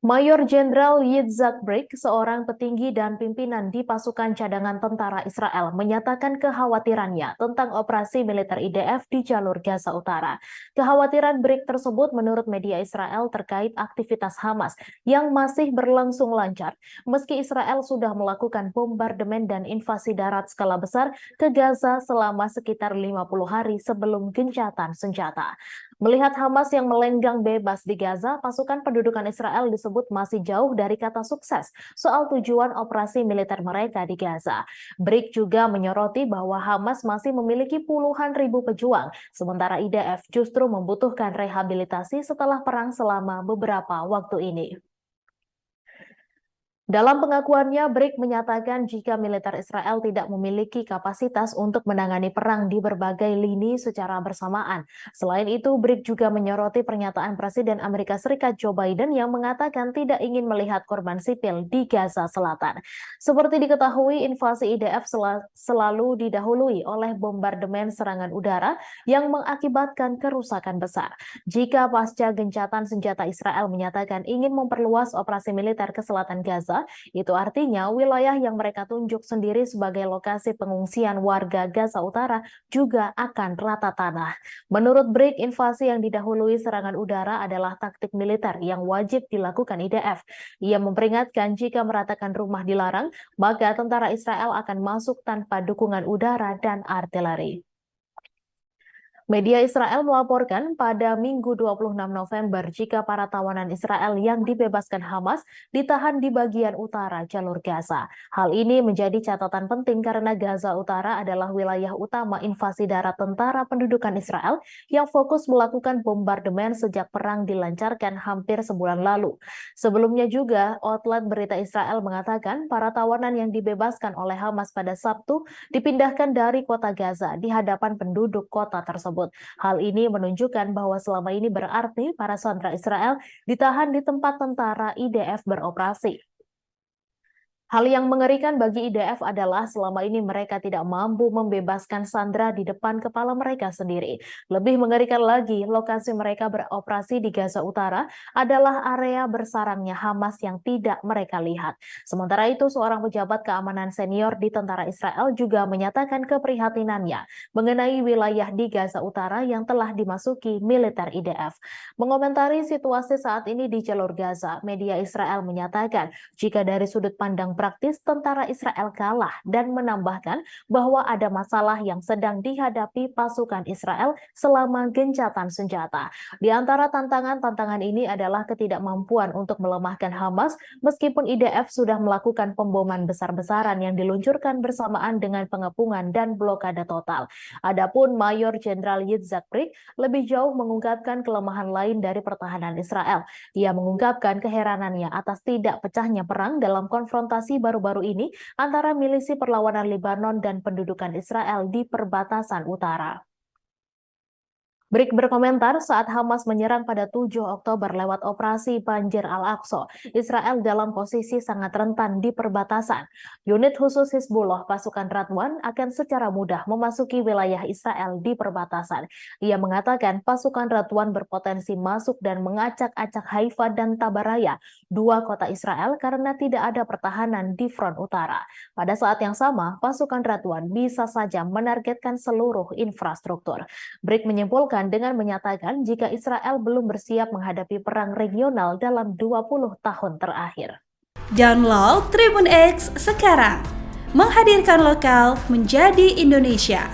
Mayor Jenderal Yitzhak Brik, seorang petinggi dan pimpinan di pasukan cadangan tentara Israel, menyatakan kekhawatirannya tentang operasi militer IDF di jalur Gaza Utara. Kekhawatiran Brik tersebut menurut media Israel terkait aktivitas Hamas yang masih berlangsung lancar, meski Israel sudah melakukan bombardemen dan invasi darat skala besar ke Gaza selama sekitar 50 hari sebelum gencatan senjata. Melihat Hamas yang melenggang bebas di Gaza, pasukan pendudukan Israel disebut masih jauh dari kata sukses soal tujuan operasi militer mereka di Gaza. Brik juga menyoroti bahwa Hamas masih memiliki puluhan ribu pejuang, sementara IDF justru membutuhkan rehabilitasi setelah perang selama beberapa waktu ini. Dalam pengakuannya, Brik menyatakan jika militer Israel tidak memiliki kapasitas untuk menangani perang di berbagai lini secara bersamaan. Selain itu, Brik juga menyoroti pernyataan Presiden Amerika Serikat Joe Biden yang mengatakan tidak ingin melihat korban sipil di Gaza Selatan. Seperti diketahui, invasi IDF selalu didahului oleh bombardemen serangan udara yang mengakibatkan kerusakan besar. Jika pasca gencatan senjata Israel menyatakan ingin memperluas operasi militer ke selatan Gaza, itu artinya wilayah yang mereka tunjuk sendiri sebagai lokasi pengungsian warga Gaza Utara juga akan rata tanah. Menurut Brik, invasi yang didahului serangan udara adalah taktik militer yang wajib dilakukan IDF. Ia memperingatkan jika meratakan rumah dilarang, maka tentara Israel akan masuk tanpa dukungan udara dan artileri. Media Israel melaporkan pada Minggu 26 November jika para tawanan Israel yang dibebaskan Hamas ditahan di bagian utara jalur Gaza. Hal ini menjadi catatan penting karena Gaza Utara adalah wilayah utama invasi darat tentara pendudukan Israel yang fokus melakukan bombardemen sejak perang dilancarkan hampir sebulan lalu. Sebelumnya juga, outlet berita Israel mengatakan para tawanan yang dibebaskan oleh Hamas pada Sabtu dipindahkan dari kota Gaza di hadapan penduduk kota tersebut. Hal ini menunjukkan bahwa selama ini berarti para sandera Israel ditahan di tempat tentara IDF beroperasi. Hal yang mengerikan bagi IDF adalah selama ini mereka tidak mampu membebaskan sandera di depan kepala mereka sendiri. Lebih mengerikan lagi, lokasi mereka beroperasi di Gaza Utara adalah area bersarangnya Hamas yang tidak mereka lihat. Sementara itu, seorang pejabat keamanan senior di tentara Israel juga menyatakan keprihatinannya mengenai wilayah di Gaza Utara yang telah dimasuki militer IDF. Mengomentari situasi saat ini di jalur Gaza, media Israel menyatakan jika dari sudut pandang praktis tentara Israel kalah dan menambahkan bahwa ada masalah yang sedang dihadapi pasukan Israel selama gencatan senjata. Di antara tantangan-tantangan ini adalah ketidakmampuan untuk melemahkan Hamas meskipun IDF sudah melakukan pemboman besar-besaran yang diluncurkan bersamaan dengan pengepungan dan blokade total. Adapun Mayor Jenderal Yitzhak Brik lebih jauh mengungkapkan kelemahan lain dari pertahanan Israel. Ia mengungkapkan keheranannya atas tidak pecahnya perang dalam konfrontasi baru-baru ini antara milisi perlawanan Lebanon dan pendudukan Israel di perbatasan utara. Brik berkomentar saat Hamas menyerang pada 7 Oktober lewat operasi Banjir Al-Aqsa, Israel dalam posisi sangat rentan di perbatasan. Unit khusus Hizbullah pasukan Radwan akan secara mudah memasuki wilayah Israel di perbatasan. Ia mengatakan pasukan Radwan berpotensi masuk dan mengacak-acak Haifa dan Tabaraya, dua kota Israel karena tidak ada pertahanan di front utara. Pada saat yang sama, pasukan Radwan bisa saja menargetkan seluruh infrastruktur. Brik menyimpulkan dengan menyatakan jika Israel belum bersiap menghadapi perang regional dalam 20 tahun terakhir. Download Tribun X sekarang, menghadirkan lokal menjadi Indonesia.